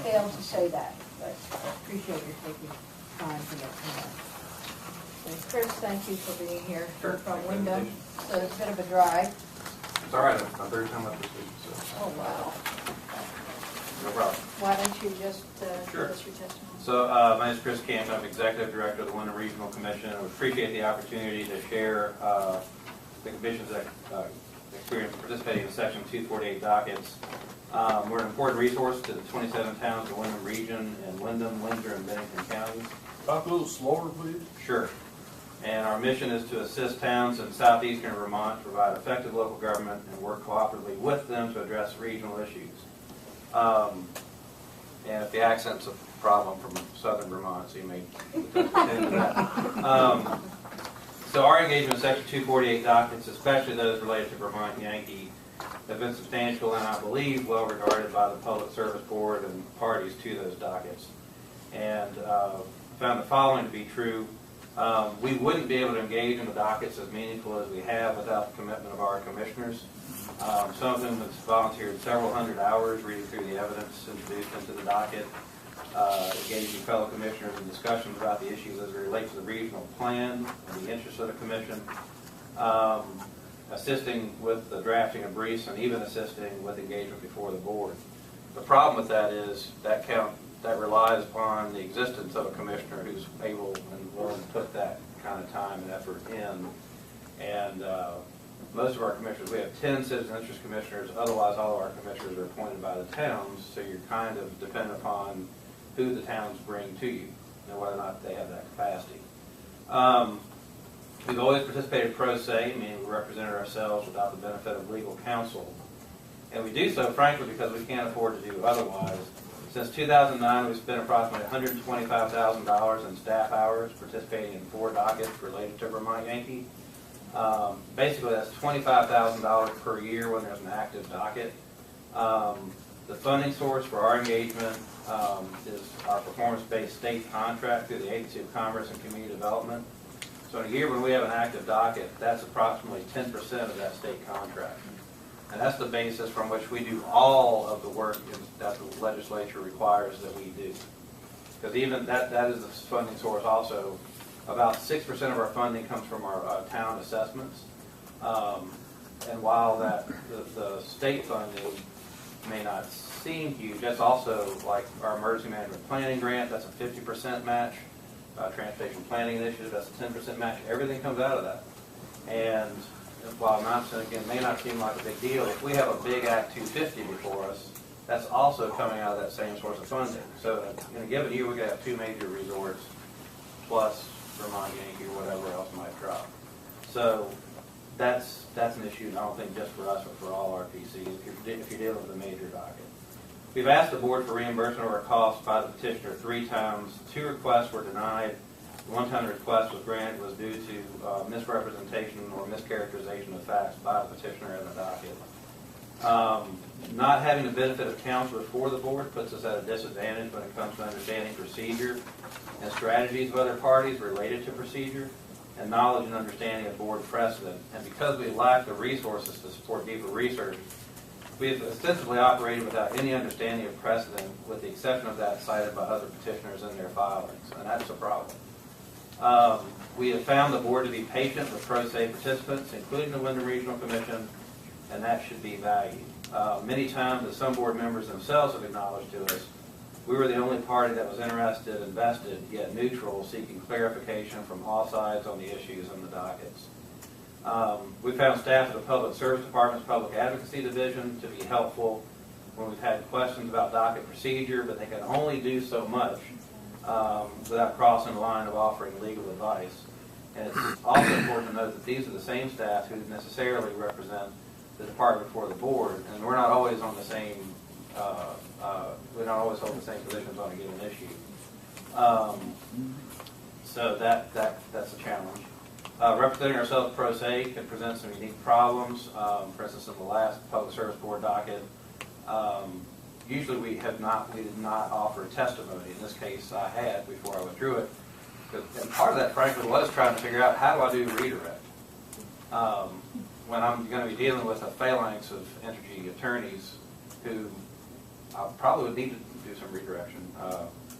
failed to say that, but I appreciate your taking time to get to that. So Chris, thank you for being here. Sure. From Wyndham. So it's a bit of a drive. It's all right. I'm third time up this week, so Oh, wow. no problem. Why don't you just Sure. give us your testimony? So my name is Chris Campany. I'm Executive Director of the Wyndham Regional Commission. I would appreciate the opportunity to share the Commission's experience participating in Section 248 dockets. We're an important resource to the 27 towns of the Wyndham region in Wyndham, Windsor, and Bennington counties. Talk a little slower, please. Sure. And our mission is to assist towns in southeastern Vermont to provide effective local government and work cooperatively with them to address regional issues. And if the accent's a problem from southern Vermont, so you may attend to that. So our engagement in Section 248 dockets, especially those related to Vermont Yankee, have been substantial and I believe well regarded by the Public Service Board and parties to those dockets. And found the following to be true. We wouldn't be able to engage in the dockets as meaningful as we have without the commitment of our commissioners. Some of them have volunteered several hundred hours reading through the evidence introduced into the docket, engaging fellow commissioners in discussions about the issues as it relates to the regional plan and the interests of the commission, assisting with the drafting of briefs and even assisting with engagement before the board. The problem with that is that relies upon the existence of a commissioner who's able and willing to put that kind of time and effort in. And most of our commissioners, we have 10 citizen interest commissioners, otherwise all of our commissioners are appointed by the towns, so you're kind of dependent upon who the towns bring to you and whether or not they have that capacity. We've always participated pro se, meaning we represented ourselves without the benefit of legal counsel. And we do so, frankly, because we can't afford to do otherwise. Since 2009, we've spent approximately $125,000 in staff hours participating in 4 dockets related to Vermont Yankee. Basically, that's $25,000 per year when there's an active docket. The funding source for our engagement is our performance-based state contract through the Agency of Commerce and Community Development. So in a year when we have an active docket, that's approximately 10% of that state contract. And that's the basis from which we do all of the work that the legislature requires that we do. Because even that is the funding source also. About 6% of our funding comes from our town assessments. And while the state funding may not seem huge, that's also like our emergency management planning grant, that's a 50% match. Transportation planning initiative, that's a 10% match. Everything comes out of that. And while 9% again may not seem like a big deal, if we have a big Act 250 before us, that's also coming out of that same source of funding. So in a given year, we could have 2 major resorts plus Vermont Yankee or whatever else might drop. So that's an issue, and I don't think just for us, but for all RPCs, if you're dealing with a major docket. We've asked the board for reimbursement of our costs by the petitioner 3 times. 2 requests were denied. The 1-time request was granted was due to misrepresentation or mischaracterization of facts by the petitioner in the docket. Not having the benefit of counsel before the board puts us at a disadvantage when it comes to understanding procedure and strategies of other parties related to procedure and knowledge and understanding of board precedent. And because we lack the resources to support deeper research, we have ostensibly operated without any understanding of precedent, with the exception of that cited by other petitioners in their filings, and that's a problem. We have found the board to be patient with pro se participants, including the Wyndham Regional Commission, and that should be valued. Many times, as some board members themselves have acknowledged to us, we were the only party that was interested, invested, yet neutral, seeking clarification from all sides on the issues in the dockets. We found staff at the Public Service Department's Public Advocacy Division to be helpful when we've had questions about docket procedure, but they can only do so much without crossing the line of offering legal advice. And it's also important to note that these are the same staff who necessarily represent the department before the board, and we're not always on the same. We don't always hold the same positions on a given issue. So that's a challenge. Representing ourselves pro se can present some unique problems. For instance, in the last Public Service Board docket, usually we did not offer testimony. In this case, I had before I withdrew it. And part of that, frankly, was trying to figure out how do I do redirect when I'm going to be dealing with a phalanx of energy attorneys who I probably would need to some redirection.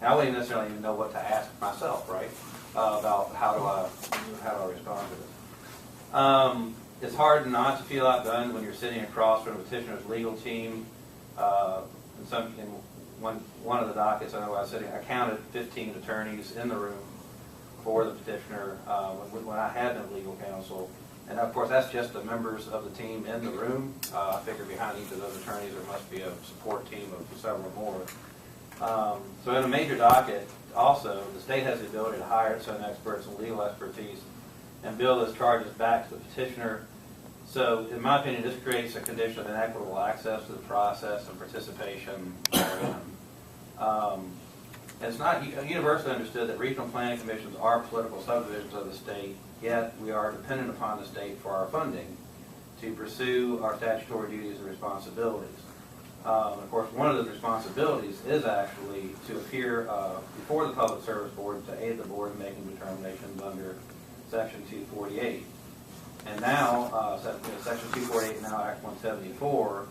I wouldn't necessarily even know what to ask myself, right, about how do I respond to this. It's hard not to feel outdone when you're sitting across from a petitioner's legal team. In one of the dockets, I know I was sitting, I counted 15 attorneys in the room for the petitioner when I had no legal counsel. And of course, that's just the members of the team in the room. I figure behind each of those attorneys there must be a support team of several more. So in a major docket, also, the state has the ability to hire its own experts and legal expertise and bill those charges back to the petitioner. So in my opinion, this creates a condition of inequitable access to the process and participation therein. It's not universally understood that regional planning commissions are political subdivisions of the state, yet we are dependent upon the state for our funding to pursue our statutory duties and responsibilities. Of course, one of those responsibilities is actually to appear before the Public Service Board to aid the board in making determinations under Section 248. And now, Section 248, now Act 174,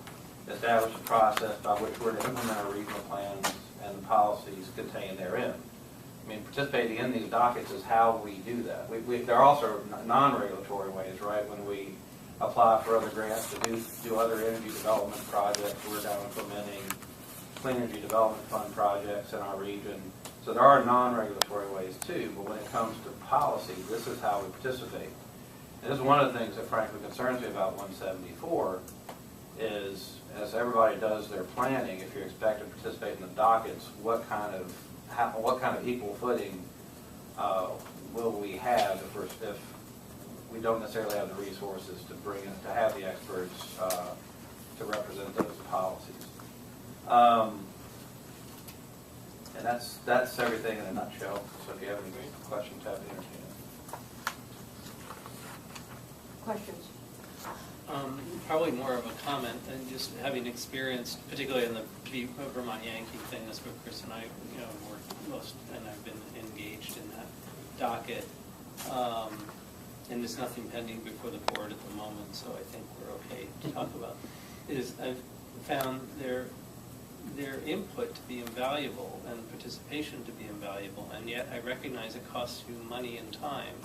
established a process by which we're to implement our regional plans and the policies contained therein. I mean, participating in these dockets is how we do that. There are also non-regulatory ways, right? When we apply for other grants to do other energy development projects, we're now implementing Clean Energy Development Fund projects in our region. So there are non-regulatory ways too, but when it comes to policy, this is how we participate. And this is one of the things that frankly concerns me about 174 is, as everybody does their planning, if you're expected to participate in the dockets, what kind of equal footing will we have if we don't necessarily have the resources to have the experts to represent those policies. And that's everything in a nutshell. So if you have any questions, happy to entertain it. Questions? Probably more of a comment, and just having experienced, particularly in the Vermont Yankee thing, that's where Chris and I, work most, and I've been engaged in that docket. And there's nothing pending before the board at the moment, so I think we're okay to talk about. I've found their input to be invaluable and participation to be invaluable, and yet I recognize it costs you money and time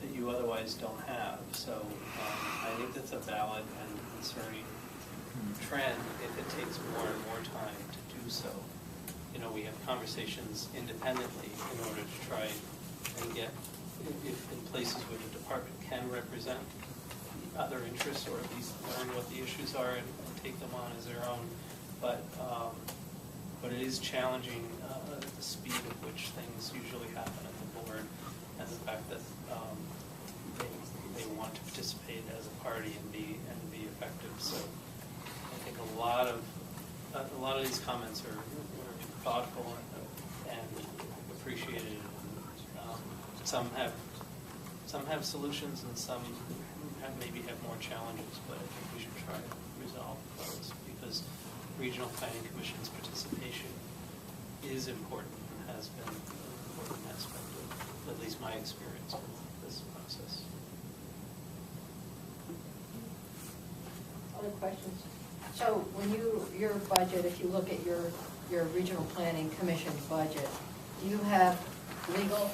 that you otherwise don't have. So I think that's a valid and concerning trend if it takes more and more time to do so. We have conversations independently in order to try and get, if in places where the department can represent other interests or at least learn what the issues are and take them on as their own. But it is challenging the speed at which things usually happen at the board, and the fact that they want to participate as a party and be effective. So I think a lot of these comments are thoughtful and appreciated. Some have solutions, and some maybe have more challenges. But I think we should try to resolve those, because regional planning commission's participation is important and has been an important aspect of at least my experience with this process. Other questions? So when your budget, if you look at your regional planning commission budget, do you have legal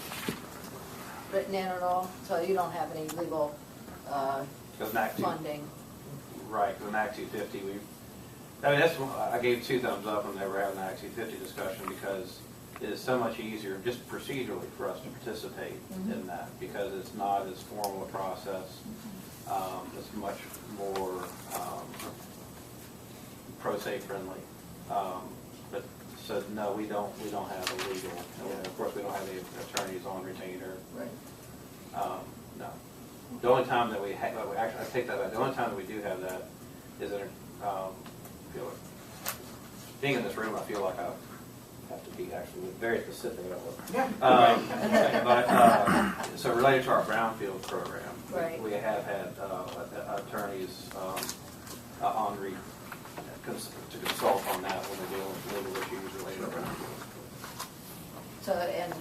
written in at all? So you don't have any legal funding? Right, with an Act 250, I gave 2 thumbs up when they were having the Act 250 discussion, because it is so much easier, just procedurally, for us to participate in that, because it's not as formal a process. It's much more pro se friendly. So no, we don't have a legal. Of course, we don't have any attorneys on retainer. Right. No. The only time that we actually, I take that back. The only time that we do have that is in being in this room. I feel like I have to be actually very specific about what. So related to our brownfield program, right. we have had attorneys to consult on that when we're dealing with legal issues related to brownfield. So, and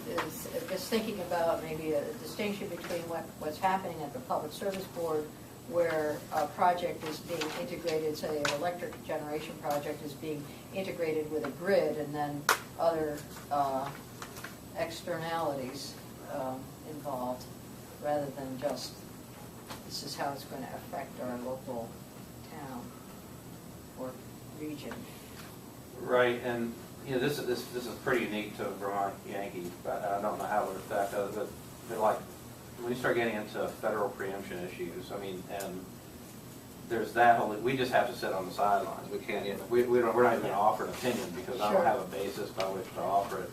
just thinking about maybe a distinction between what's happening at the Public Service Board where a project is being integrated, say an electric generation project is being integrated with a grid, and then other externalities involved, rather than just, this is how it's going to affect our local town or region. Right, and, you know, this is pretty unique to Vermont Yankee, but I don't know how it would affect others, but like, when you start getting into federal preemption issues, I mean, and there's that whole, we just have to sit on the sidelines. We can't, we're not even going to offer an opinion because I don't Sure. have a basis by which to offer it.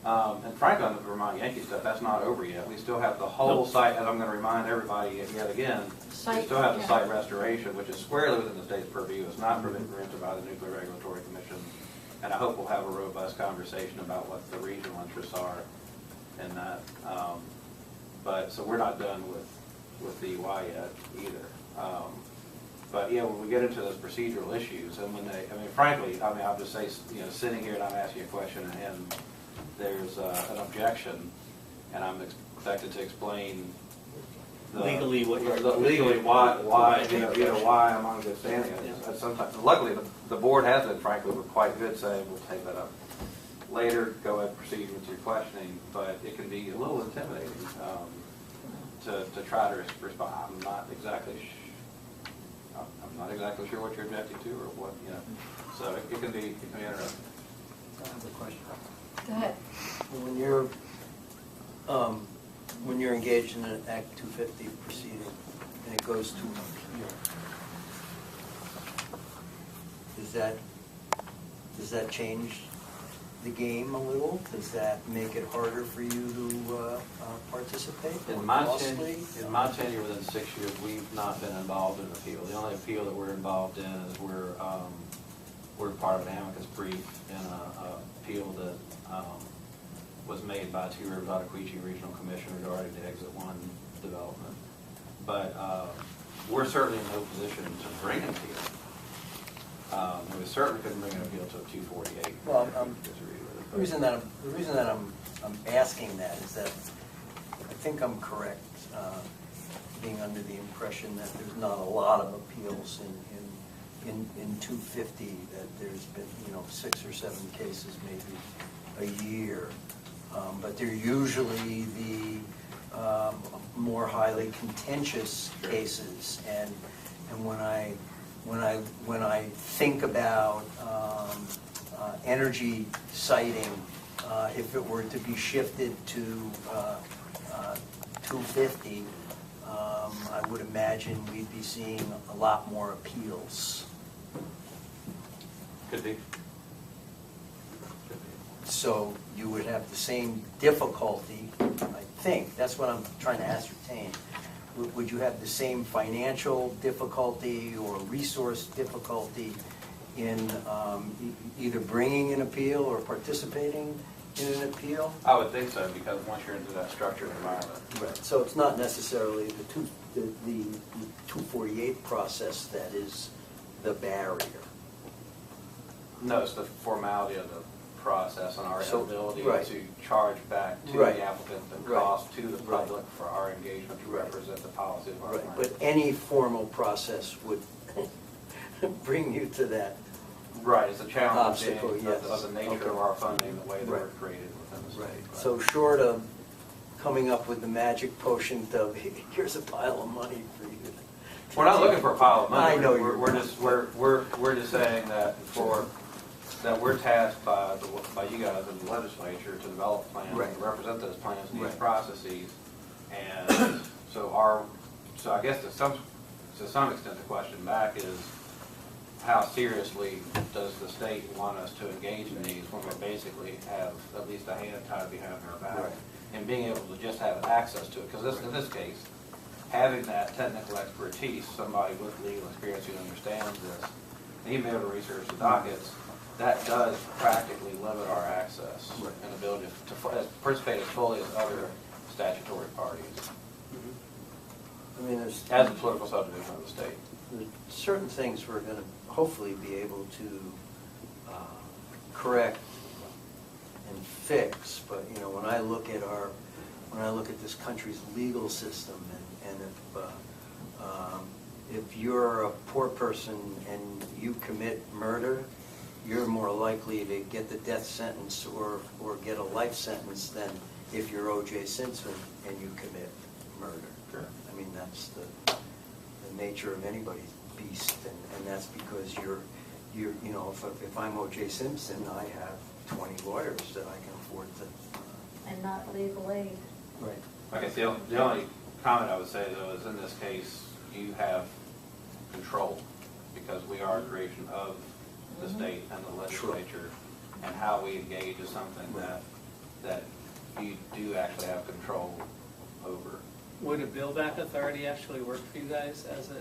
And frankly, on the Vermont Yankee stuff, that's not over yet. We still have the whole site, and I'm going to remind everybody yet again, we still have the site restoration, which is squarely within the state's purview. It's not preempted by the Nuclear Regulatory Commission. And I hope we'll have a robust conversation about what the regional interests are in that. But, so we're not done with the UI yet either. But, yeah, when we get into those procedural issues, and when they, I mean, frankly, I mean, I'll just say, you know, sitting here and I'm asking a question and there's an objection, and I'm expected to explain Legally what you're- legally why you know why I'm on good standing. Sometimes, luckily, the board has been, frankly, we're quite good saying we'll take that up later, go ahead and proceed with your questioning, but it can be a little intimidating to try to respond. I'm not exactly sure what you're objecting to or what, you know. So it can be interesting. I have a question. Go ahead. When you're engaged in an Act 250 proceeding and it goes to an appeal, does that change the game a little? Does that make it harder for you to participate? In my tenure within 6 years, we've not been involved in an appeal. The only appeal that we're involved in is we're part of an amicus brief in an appeal that was made by Two Rivers Ottaquechee Regional Commission regarding the Exit 1 development. But we're certainly in no position to bring an appeal. We certainly couldn't bring an appeal to a 248. Well, the reason that I'm asking that is that I think I'm correct, being under the impression that there's not a lot of appeals in 250. That there's been 6 or 7 cases maybe a year, but they're usually the more highly contentious cases. And when I think about energy siting, if it were to be shifted to 250, I would imagine we'd be seeing a lot more appeals. Could be. So you would have the same difficulty, I think, that's what I'm trying to ascertain. Would you have the same financial difficulty or resource difficulty in either bringing an appeal or participating in an appeal? I would think so, because once you're into that structured environment. Right. So it's not necessarily the 248 process that is the barrier. No, it's the formality of the process and our ability right. to charge back to Right. the applicant the Right. cost to the Right. public for our engagement to Right. represent the policy of our Right. plan. But any formal process would bring you to that. Right, it's a challenge Obstacle, yes. of the nature Okay. of our funding, the way that we're Right. created within the state. Right. So short of coming up with the magic potion of here's a pile of money for you. We're not looking for a pile of money. I know We're just saying that we're tasked by you guys in the legislature to develop plans, Right. to represent those plans in these Right. processes. And so I guess to some extent the question back is, how seriously does the state want us to engage in these when we basically have at least a hand tied behind our back? Right. And being able to just have access to it, because in this case, having that technical expertise, somebody with legal experience who understands this, and even able to research the dockets, that does practically limit our access Right. and ability to participate as fully as other statutory parties, I mean, there's as a political subdivision of the state. certain things we're going to hopefully be able to correct and fix, but when I look at this country's legal system and if if you're a poor person and you commit murder, you're more likely to get the death sentence or get a life sentence than if you're O.J. Simpson and you commit murder. Sure. I mean, that's the nature of anybody's beast, and that's because you know, if I'm O.J. Simpson, I have 20 lawyers that I can afford to. And not legal aid. Right. I guess the only comment I would say though is in this case, you have control because we are a creation of the state and the legislature, and how we engage is something that you do actually have control over. Would a bill back authority actually work for you guys as an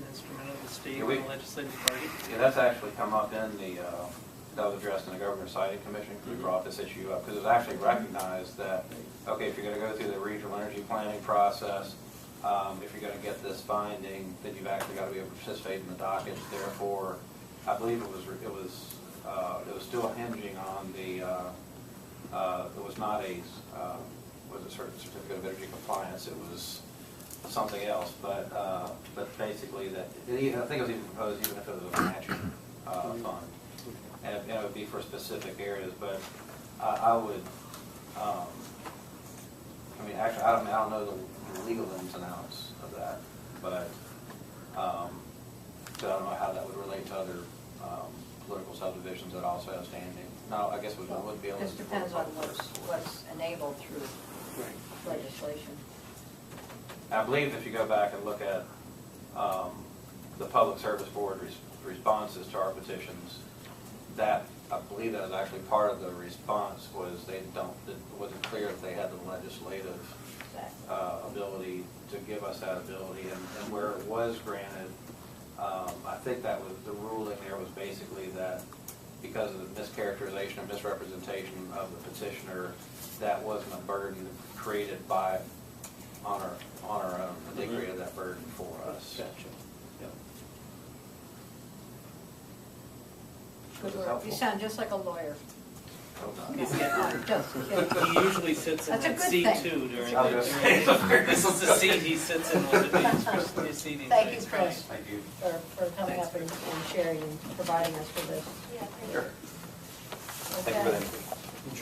instrument of the state Yeah, or the legislative party? Yeah, that's actually come up in that was addressed in the Governor Citing Commission. We brought this issue up because it was actually recognized that, okay, if you're going to go through the regional energy planning process, if you're going to get this finding, then you've actually got to be able to participate in the docket. Therefore, I believe it was still hinging on it was not a was a certificate of energy compliance. It was something else, but basically that I think it was even proposed even if it was a matching fund, and it would be for specific areas. But I would, I mean, actually, I don't know the legal ins and outs of that, but so I don't know how that would relate to other political subdivisions that also have standing. No, I guess we would be able to. This depends on what's enabled through legislation. I believe if you go back and look at the Public Service Board responses to our petitions, that I believe that was actually part of the response was it wasn't clear if they had the legislative ability to give us that ability, and where it was granted, I think that was the ruling there was basically that because of the mischaracterization or misrepresentation of the petitioner, that wasn't a burden created on our own. They created that burden for us. Gotcha. Yep. Good work. You sound just like a lawyer. He's getting, Just kidding. he usually sits in That's a that good seat thing. too during I was gonna say, this is the seat he sits in when he's proceeding. Thank you, Chris, Thank you. for coming up and sharing and providing us with this. Sure. Thank you for Okay. the input.